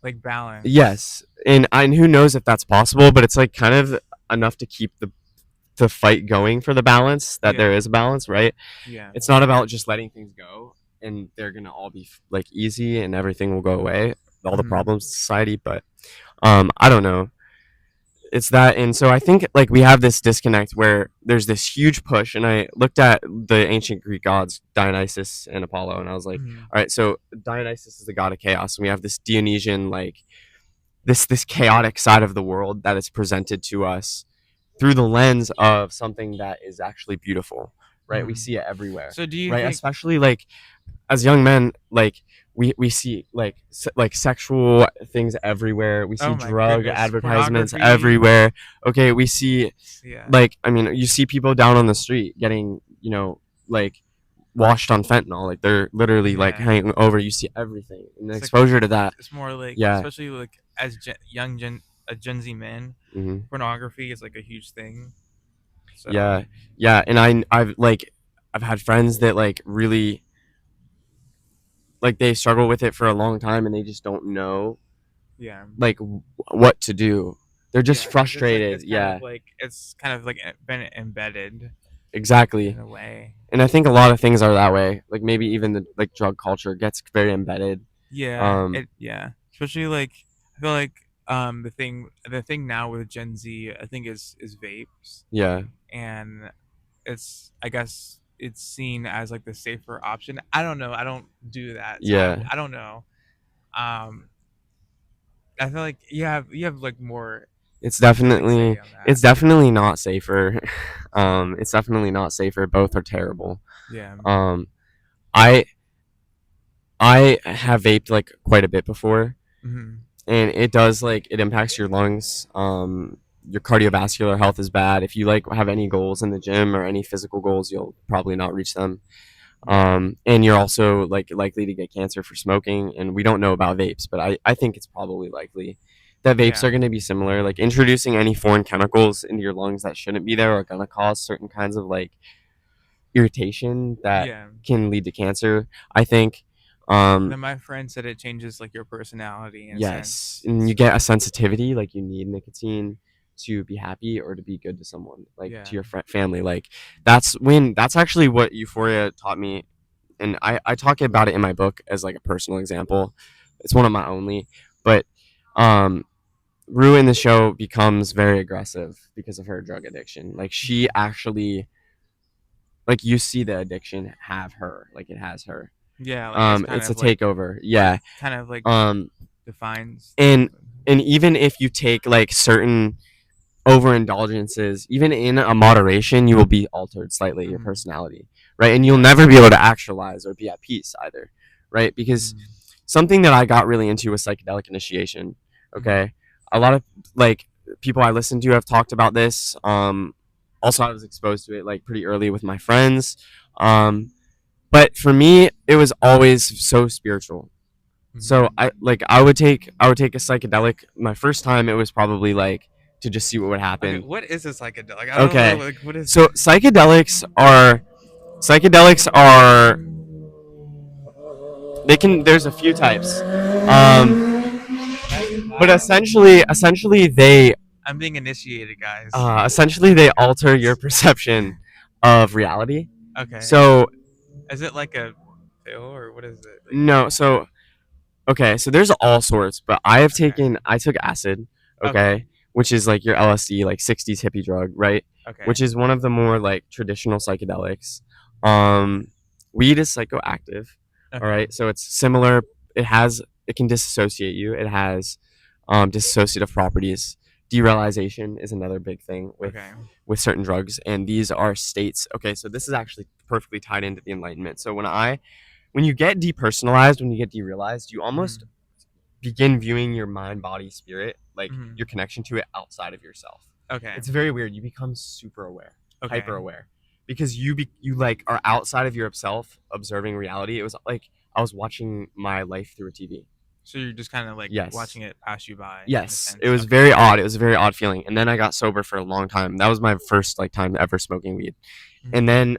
like balance. yes, and who knows if that's possible, but it's like kind of enough to keep the fight going for the balance, that there Yeah, is a balance, right? yeah, It's not about just letting things go and they're gonna all be like easy and everything will go away, all the mhm, problems in society, but I don't know. It's that, and so I think like we have this disconnect where there's this huge push, and I looked at the ancient Greek gods Dionysus and Apollo, and I was like, mhm, all right, so Dionysus is the god of chaos, and we have this Dionysian like this chaotic side of the world that is presented to us through the lens of something that is actually beautiful, right? We mhm. see it everywhere, So do you right? think? Especially like as young men, like we see like like sexual things everywhere. We see Oh my drug goodness, advertisements pornography. everywhere. Okay, we see Yeah, like I mean, you see people down on the street getting like washed on fentanyl, like they're literally like yeah. hanging over. You see everything, and the It's like exposure to that. it's more like, Yeah. especially like as Gen Z men, Hmm. pornography is like a huge thing. So Yeah, yeah, and I've had friends that like really like they struggle with it for a long time and they just don't know yeah, like what to do. They're just yeah, because frustrated. Yeah, it's kind of like been embedded exactly. in a way. And I think a lot of things are that way. Like maybe even the like drug culture gets very embedded. Yeah, Um, especially like I feel like the thing now with Gen Z I think is vapes, yeah, and it's I guess it's seen as like the safer option. I don't know. I don't do that, so yeah. I don't know. Um, I feel like you have like more It's to like say definitely on it's that. definitely not safer. It's definitely not safer. Both are terrible. Yeah. Um, I I have vaped like quite a bit before, Hmm. and it does like it impacts your lungs. Your cardiovascular health is bad. If you like have any goals in the gym or any physical goals, you'll probably not reach them. Yeah. And you're also like likely to get cancer for smoking. And we don't know about vapes, but I think it's probably likely that vapes Yeah. are going to be similar. Like introducing any foreign chemicals into your lungs that shouldn't be there are going to cause certain kinds of like irritation that Yeah. can lead to cancer. I think. And Um, then my friend said it changes like your personality in a Yes, sense. and you get So a sensitivity, like you need nicotine to be happy or to be good to someone, like yeah. to your family. Like that's actually what Euphoria taught me, and I talk about it in my book as like a personal example. It's one of my only, but um, Rue in the show becomes very aggressive because of her drug addiction. Like she Mhm. actually, like you see the addiction have her, like it has her. Yeah, like It's a takeover. Yeah. kind of like Um, defines and and even if you take like certain overindulgences, even in a moderation, you will be altered slightly, your Mhm. personality, right? And you'll Yeah. never be able to actualize or be at peace either, right? Because Mhm. something that I got really into was psychedelic initiation. Mhm. Okay, a lot of like people I listen to have talked about this. Also, I was exposed to it like pretty early with my friends. But for me, it was always so spiritual. So Mhm. I would take a psychedelic. My first time it was probably like to just see what would Okay, happen. what is a psychedelic? I don't know. Okay. Like, what is So it? psychedelics are they can there's a few types. But essentially I'm being initiated, guys. they alter your perception of reality. Okay. So Is it like a pill or what is it? Like, no, so Okay, so there's all sorts, but Okay. I took acid, Okay. okay, which is like your LSD, like 60s hippie drug, right? Okay. Which is one of the more like traditional psychedelics. Um, Weed is psychoactive, all Okay. right, so it's similar. It can disassociate you. It has dissociative properties. Derealization is another big thing Okay. with certain drugs, and these are states. Okay, so this is actually perfectly tied into the Enlightenment. So when you get depersonalized, when you get derealized, you almost Mhm. begin viewing your mind, body, spirit, like your Mhm. connection to it outside of yourself. Okay. It's very weird. You become super aware, hyper Okay. aware, because you like are outside of yourself observing reality. It was like I was watching my life through a TV. So you're just kind of like Yes. watching it pass you by in a Yes, it sense. was Okay. very odd. It was a very odd feeling. And then I got sober for a long time. That was my first like time ever smoking weed. And Mhm. then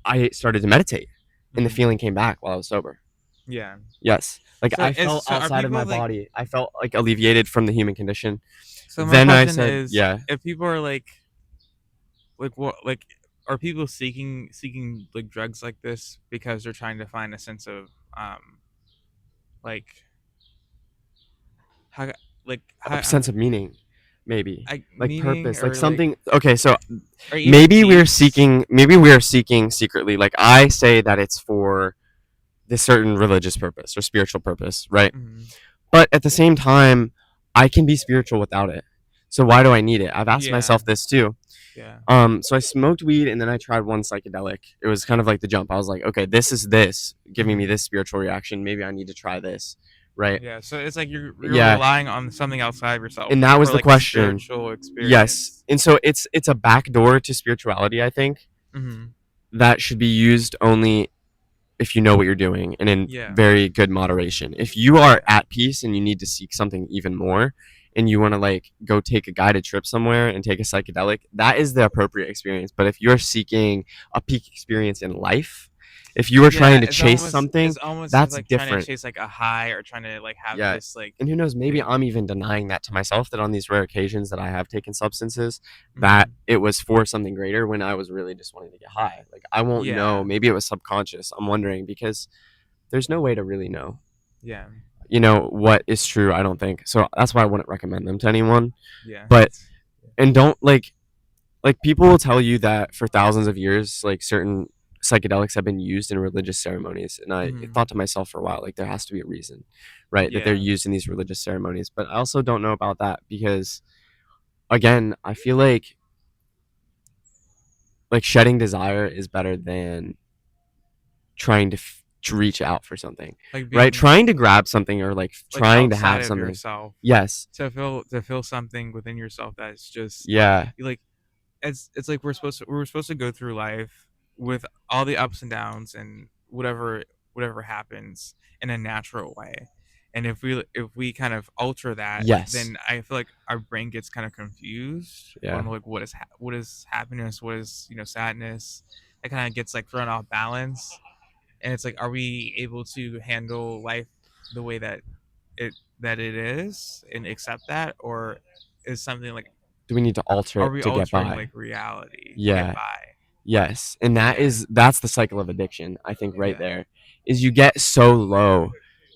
I started to meditate, and the Mhm. feeling came back while I was sober. Yeah. Yes. Like I felt So are outside of my people like body. I felt like alleviated from the human condition. so my Then I question said, is yeah. if people are like what like are people seeking like drugs like this because they're trying to find a sense of like how A sense of meaning, maybe. like Like meaning purpose, like or like something. Okay, so or even peace. maybe we're seeking secretly. Like I say that it's for this certain religious purpose or spiritual purpose, right? Mhm. But at the same time, I can be spiritual without it. So why do I need it? I've asked Yeah. myself this too. Yeah. So I smoked weed and then I tried one psychedelic. It was kind of like the jump. I was like, okay, this giving me Mhm. this spiritual reaction. Maybe I need to try this, right? Yeah, so it's like you're Yeah, relying on something outside of yourself and that was for the like a question. spiritual Yes, experience. and so it's a back door to spirituality. I think Mhm. that should be used only if you know what you're doing and in Yeah. very good moderation. If you are Yeah. at peace and you need to seek something even more and you want to like go take a guided trip somewhere and take a psychedelic, that is the appropriate experience. But if you're seeking a peak experience in life, if you are trying Yeah, to chase it's something, almost that's like trying to different. chase like a high or trying to like have Yeah. this like And who knows, maybe thing. I'm even denying that to myself that on these rare occasions that I have taken substances, that Mhm. it was for something greater when I was really just wanting to get high. Like I won't know. Yeah. Maybe it was subconscious. I'm wondering because there's no way to really know, Yeah. what is true. I don't think so. That's why I wouldn't recommend them to anyone. Yeah. But That's and don't like people will tell you that for thousands of years, like certain psychedelics have been used in religious ceremonies, and I mhm. thought to myself for a while, like there has to be a reason, right, that they're Yeah. used in these religious ceremonies. But I also don't know about that because again, I feel like shedding desire is better than trying to reach out for something, Like right? being Trying to grab something or like like trying to outside have of something. yourself Yes. to feel something within yourself that's just Yeah. you like it's like we're supposed to go through life with all the ups and downs and whatever happens in a natural way. And if we kind of alter that, Yes. then I feel like our brain gets kind of confused Yeah. on like what is happiness, what is sadness. It kind of gets like thrown off balance, and it's like, are we able to handle life the way that it is and accept that, or is something like Do we need to alter are it we to get altering like by? reality to get Yeah. by? Yes. And Yeah, that's the cycle of addiction, I think right yeah, there. Is you get so low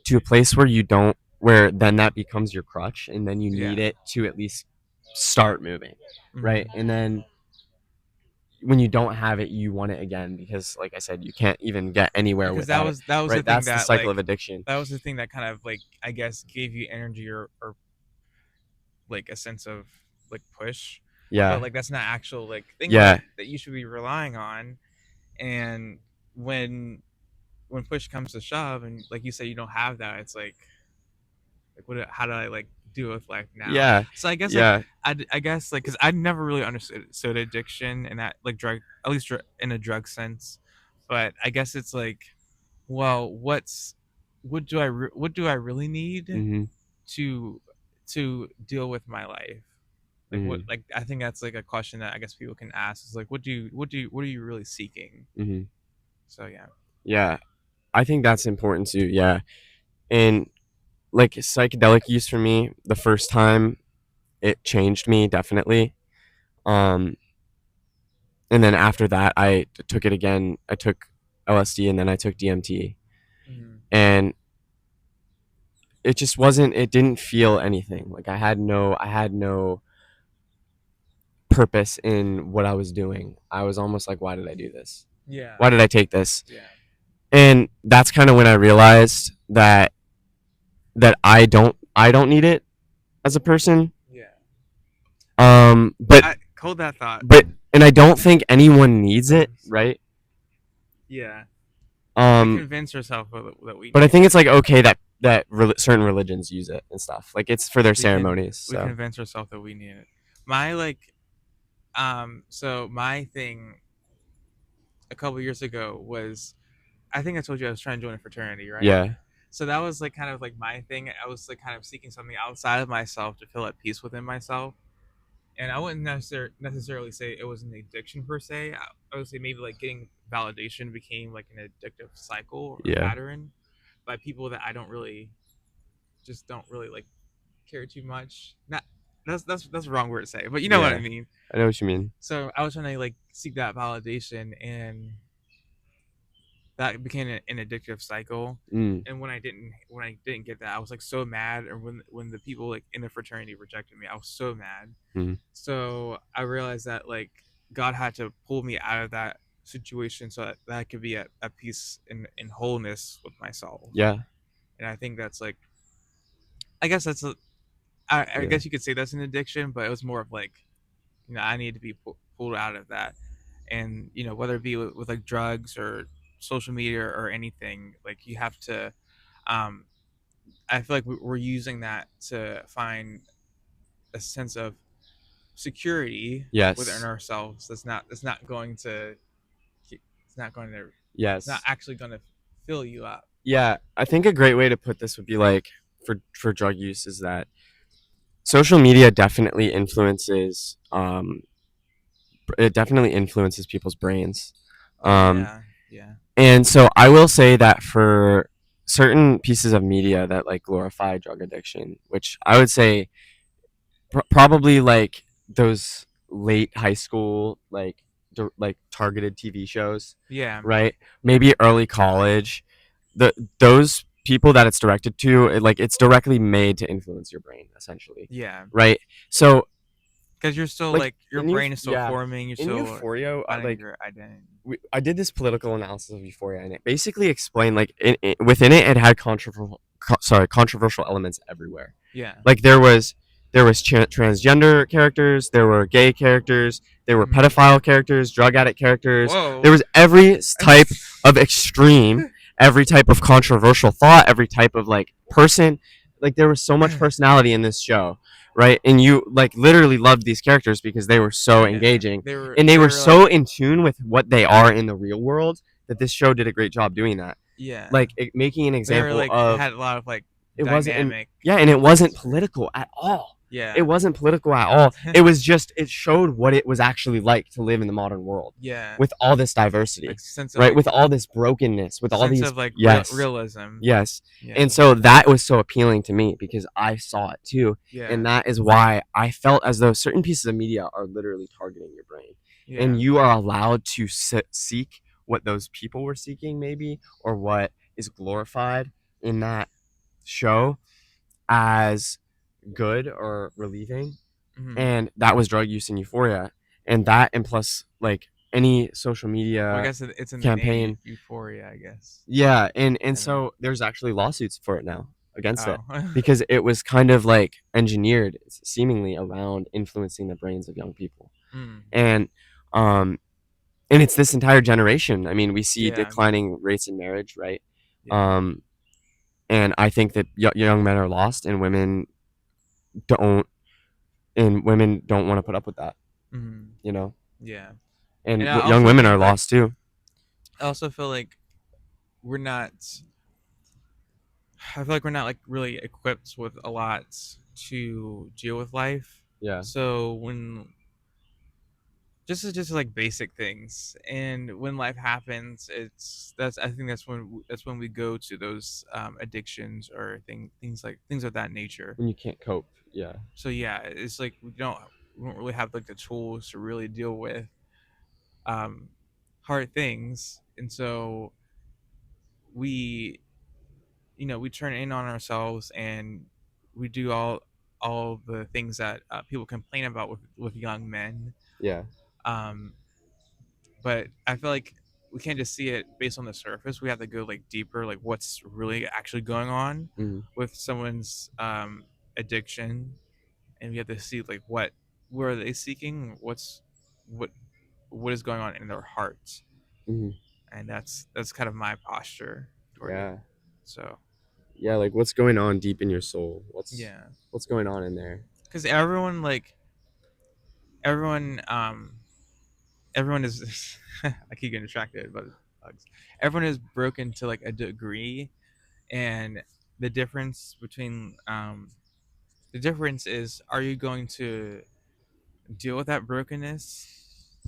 to a place where you don't where then that becomes your crutch and then you need yeah. it to at least start moving, right? Hmm. And then when you don't have it, you want it again because like I said, you can't even get anywhere Because without it, that was the right? thing That's the that cycle of addiction. that was the thing that kind of like I guess gave you energy or like a sense of like push, but Yeah. like that's not actual like thing Yeah. that you should be relying on. And when push comes to shove, and like you say, you don't have that, it's like what how do I like deal with life now? Yeah. So I guess like Yeah. I guess like because I never really understood addiction and that like drug, at least in a drug sense. But I guess it's like, well, what do I really need Mhm. to deal with my life? Like what, Mhm. like I think that's like a question that I guess people can ask is like, what are you really seeking? Mhm. So yeah. Yeah. I think that's important too. Yeah. And like psychedelic use for me, the first time it changed me definitely. Um, and then after that, I took it again. I took LSD and then I took DMT, Hmm. and it just wasn't. It didn't feel anything. Like I had no purpose in what I was doing. I was almost like, why did I do this? Yeah. Why did I take this? Yeah. And that's kind of when I realized that I don't need it as a person. Yeah. But I hold that thought. but and I don't think anyone needs it, right? Yeah. We Um, convince ourselves that we but I need think it. it's like okay that certain religions use it and stuff. Like it's for their We can ceremonies. we So convince ourselves that we need it. My like so my thing a couple years ago was, I think I told you I was trying to join a fraternity, right? yeah, So that was like kind of like my thing. I was like kind of seeking something outside of myself to feel at peace within myself. And I wouldn't necessarily say it was an addiction per se. I would say maybe like getting validation became like an addictive cycle or yeah, pattern by people that I don't really like care too much. Not that's the wrong word to say, but you know what I yeah. mean. I know what you mean. So I was trying to like seek that validation, and that became an addictive cycle. Mm, And when I didn't get that, I was like so mad. Or when the people like in the fraternity rejected me, I was so mad. mm, So I realized that like God had to pull me out of that situation so that I could be at peace and wholeness with myself. yeah, And I think that's like, I guess that's I yeah, guess you could say that's an addiction, but it was more of like, I need to be pulled out of that. And whether it be with like drugs or social media or anything, like you have to, um I feel like we're using that to find a sense of security within yes, ourselves. That's not going to it's not going to it's not yes, actually going to fill you up. yeah. I think a great way to put this would be like for drug use is that social media definitely influences it definitely influences people's brains. Oh Um, yeah. Yeah. and so I will say that for certain pieces of media that like glorify drug addiction, which I would say probably like those late high school like targeted TV shows, Yeah. right? Maybe early college. Those people that it's directed to, it's directly made to influence your brain, essentially, Yeah. right? So Because you're still like like your brain is still yeah, forming. You're in still Euphoria, finding your identity. I did this political analysis of Euphoria, and it basically explained like within it, it had controversial elements everywhere. Yeah. Like there was transgender characters, there were gay characters, there were Mhm. pedophile characters, drug addict characters. There Whoa. was every type of extreme, every type of controversial thought, every type of like person. Like there was so much personality in this show, right? And you like literally loved these characters because they were so Yeah. engaging They were and they they were were like, so in tune with what they are in the real world that this show did a great job doing that. yeah. Like making an They were example like of had a lot of like it wasn't in dynamic yeah, and it wasn't moments. political at all. It Yeah. wasn't political at all. It was just it showed what it was actually like to live in the modern world Yeah. with all this Like diversity, sense of right? like With all this brokenness, with all these yes, realism. yes. Yeah. And so that was so appealing to me because I saw it too. Yeah. And that is why I felt as though certain pieces of media are literally targeting your brain. Yeah. And you are allowed to seek what those people were seeking, maybe, or what is glorified in that show as good or relieving. Mhm. And that was drug use in Euphoria. And that, and plus, like, any social Well, I media guess it's in the name campaign. Euphoria, I guess. Yeah. And I don't know. so there's actually lawsuits for it now against it Oh. because it was kind of like engineered seemingly around influencing the brains of young people. Mm. And, um, and it's this entire generation. I mean, we see Yeah. declining rates in marriage, right? Yeah. Um, and I think that young men are lost, and don't, women don't want to put up with that, Mhm. you know. Yeah. And And I young also women are think like lost too. I also feel like we're not I feel like we're not like really equipped with a lot to deal with life. Yeah. So when just like basic things, and when life happens, that's I think that's when we go to those addictions or things of that nature. When you can't cope. Yeah. So yeah, it's like we don't really have like the tools to really deal with um hard things, and so we we turn in on ourselves and we do all the things that people complain about with young men. Yeah. Um, but I feel like we can't just see it based on the surface. We have to go like deeper, like what's really actually going on Hmm. with someone's addiction, and we have to see like what are they seeking, what what is going on in their hearts, Hmm. and that's kind of my posture toward it. Yeah. So Yeah. Like what's going on deep in your soul? yeah, What's going on in there? because everyone everyone is I keep getting distracted by bugs. Everyone is broken to like a degree, and the difference between the difference is, are you going to deal with that brokenness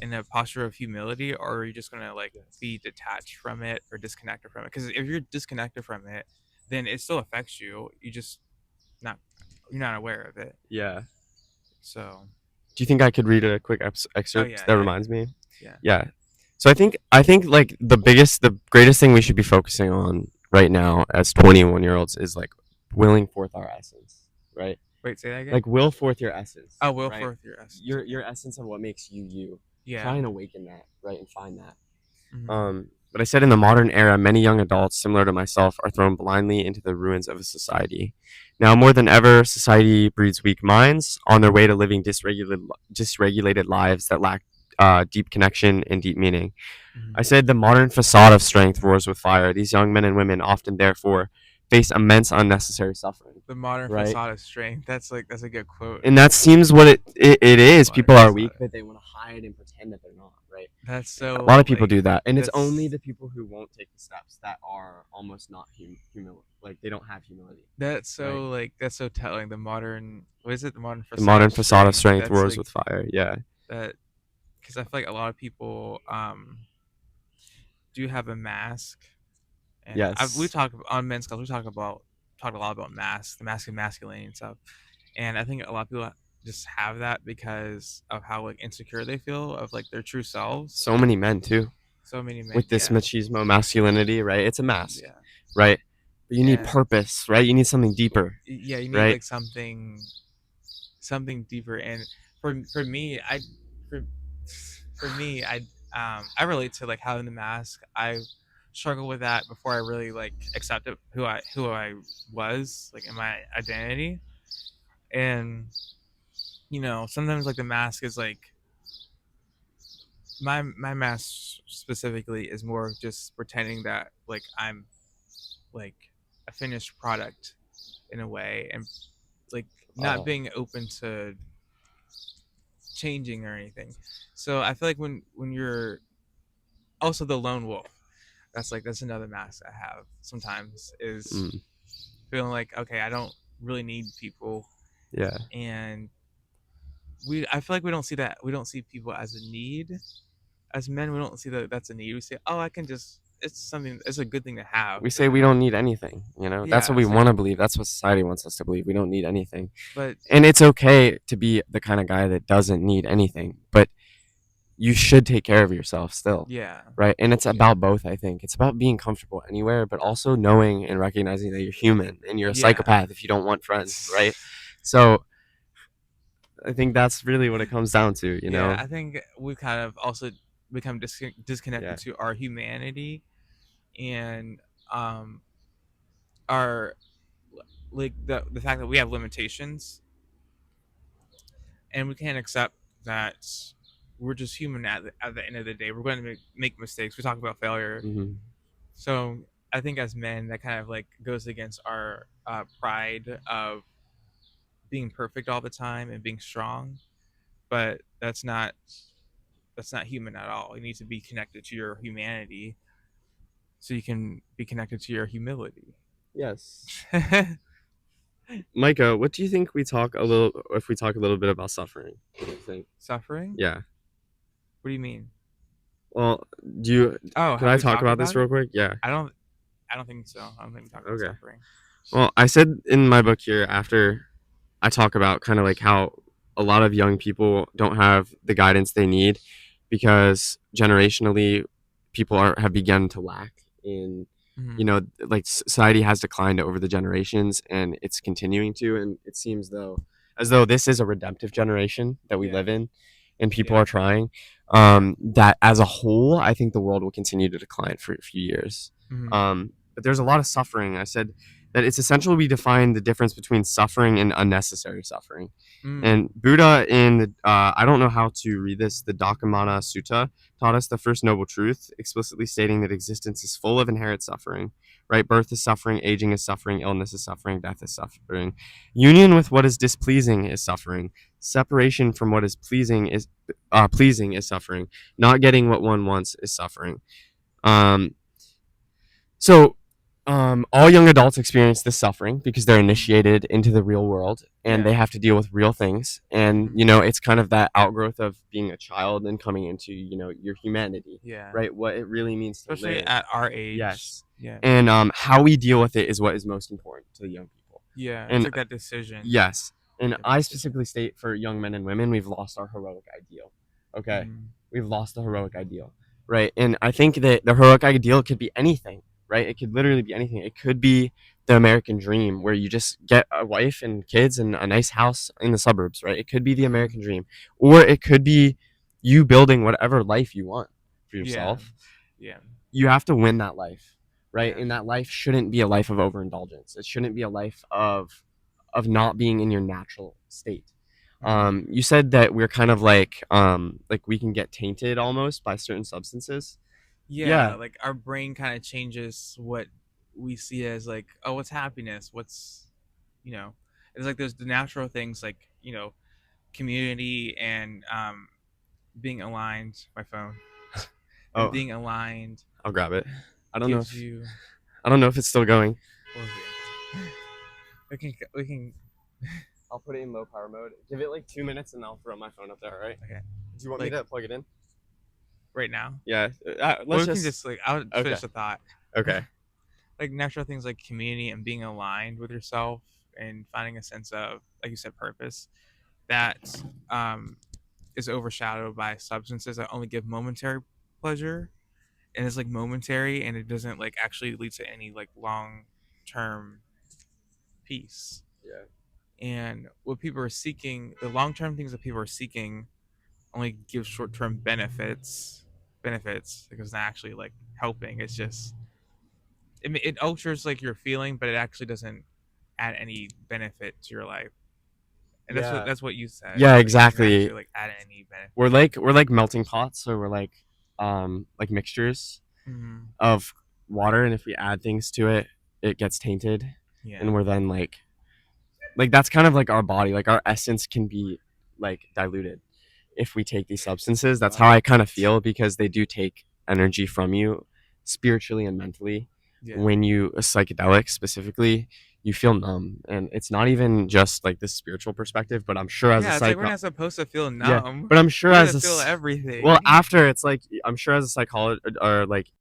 in a posture of humility, or are you just going to like be detached from it or disconnected from it? Because if you're disconnected from it, then it still affects you, you just not you're not aware of it. Yeah. So Do you think I could read a quick oh excerpt yeah, that yeah, reminds me? yeah. Yeah. So I think like the greatest thing we should be focusing on right now as 21-year-olds is like willing forth our essence, right? Wait, say that again. Like will forth your essence, Oh, will right? forth your essence. Your essence of what makes you you. Yeah. Try and awaken that, right, and find that. Mhm. But I said in the modern era, many young adults, similar to myself, are thrown blindly into the ruins of a society. Now, more than ever, society breeds weak minds on their way to living dysregulated lives that lack deep connection and deep meaning. I Mhm. said the modern facade of strength roars with fire. These young men and women often, therefore, face immense unnecessary suffering, The modern right? facade of strength. That's a good quote. And that seems what it is. Modern People are facade. weak, but they want to hide and pretend that they're not, right? That's A lot so of people like do that, and it's that's only the people who won't take the steps that are almost not humility. Like they don't have humility, that's right? so like that's so telling. The modern what is it? The modern The facade modern of facade of strength. strength That's roars like with fire. Yeah. that because I feel like a lot of people do have a mask, and we Yes. talk on men's clubs. We talk a lot about masks, the mask of masculinity and stuff. And I think a lot of people just have that because of how like insecure they feel of like their true selves. So many men too, So many men, with this yeah, machismo masculinity, right? It's a mask, yeah, right? But you need and purpose, right? You need something deeper, yeah, you need right? like something deeper. And for me, for for me, I relate to like having the mask. I struggled with that before I really like accepted who I was like in my identity. And sometimes like the mask is like my mask specifically is more of just pretending that like I'm like a finished product in a way, and like not Uh, being open to changing or anything. So I feel like when you're also the lone wolf, that's another mask I have sometimes, is mm, feeling like, okay, I don't really need people. yeah. And I feel like we don't see people as a need. As men, we don't see that that's a need. We say, oh, I can just it's a good thing to have We because say then we I don't can. need anything. That's Yeah, what we it's like, want to believe. That's what society wants us to believe. We don't need anything, but and it's okay to be the kind of guy that doesn't need anything. But you should take care of yourself still, yeah, right? And it's about both. I think it's about being comfortable anywhere, but also knowing and recognizing that you're human and you're a yeah, psychopath if you don't want friends, right? So I think that's really what it comes down to, you yeah. know? I think we kind of also become disconnected Yeah. to our humanity, and um our like the fact that we have limitations, and we can't accept that we're just human at the end of the day. We're going to make mistakes. We talk about failure. Hmm. So I think as men, that kind of like goes against our pride of being perfect all the time and being strong. But that's not human at all. You need to be connected to your humanity so you can be connected to your humility. Yes. Micah, what do you think if we talk a little bit about suffering? What do you think? Suffering? Yeah. What do you mean? Well, do you, Oh, could have I we talk talked about this about real it? quick? Yeah. I don't think so. I don't think we talked about Okay. suffering. Well, I said in my book here, after I talk about kind of like how a lot of young people don't have the guidance they need because generationally people have begun to lack in Mhm. you know, like society has declined over the generations, and it's continuing to, and it seems though as though this is a redemptive generation that we Yeah. live in, and people Yeah. are trying. That as a whole, I think the world will continue to decline for a few years. Mhm. But there's a lot of suffering. I said that it's essential we define the difference between suffering and unnecessary suffering. Mm. And Buddha in the I don't know how to read this, the Dakhamana Sutta taught us the first noble truth, explicitly stating that existence is full of inherent suffering. Right, birth is suffering, aging is suffering, illness is suffering, death is suffering. Union with what is displeasing is suffering. Separation from what is pleasing is suffering. Not getting what one wants is suffering. Um, so, all young adults experience this suffering because they're Mhm. initiated into the real world and Yeah. they have to deal with real things. And, Mhm. you know, it's kind of that outgrowth of being a child and coming into, you know, your humanity, Yeah. right? What it really means to Especially live. at our age. Yes. Yeah. And how we deal with it is what is most important to the young people. Yeah. It's And like that decision. yes. And That I decision. specifically state for young men and women, we've lost our heroic ideal. Okay. Mhm. We've lost the heroic ideal. Right. And I think that the heroic ideal could be anything, right? It could literally be anything. It could be the American dream where you just get a wife and kids and a nice house in the suburbs, right? It could be the Mhm. American dream. Or it could be you building whatever life you want for Yeah. yourself. Yeah. You have to win that life, right? Yeah. And that life shouldn't be a life of overindulgence. It shouldn't be a life of not being in your natural state. Mhm. You said that we're kind of like we can get tainted almost by certain substances. Yeah, Yeah, like our brain kind of changes what we see as like, oh, what's happiness? What's, you know, it's like there's the natural things like, community and being aligned, my phone, and oh, being aligned I'll grab it. I don't know gives if you, I don't know if it's still going. what was it? We can, I'll put it in low power mode. Give it like 2 minutes and I'll throw my phone up there. All right? okay, Do you want me like to plug it in? right now. Yeah. Or Let's we can just. just like, I'll Okay. finish the thought. Okay. Like natural things like community and being aligned with yourself and finding a sense of, like you said, purpose that um, is overshadowed by substances that only give momentary pleasure, and it's like momentary and it doesn't like actually lead to any like long term peace. Yeah. And what people are seeking, the long term things that people are seeking only give short term benefits because it's not actually like helping. It's just it alters like your feeling, but it actually doesn't add any benefit to your life. And that's what Yeah. that's what you said. Yeah. It's like it doesn't Exactly. actually like add any benefit. We're like melting pots, so we're like mixtures Mm-hmm. of water, and if we add things to it, it gets tainted, Yeah. and we're then like that's kind of like our body, like our essence can be like diluted if we take these substances. That's how I kind of feel because they do take energy from you spiritually and mentally. Yeah. When you a psychedelic specifically, you feel numb, and it's not even just like this spiritual perspective, but I'm sure as a Yeah, it's like we're psycho not supposed to feel yeah, numb. but I'm sure We're as supposed to feel well everything. after it's like I'm sure as a psychologist or like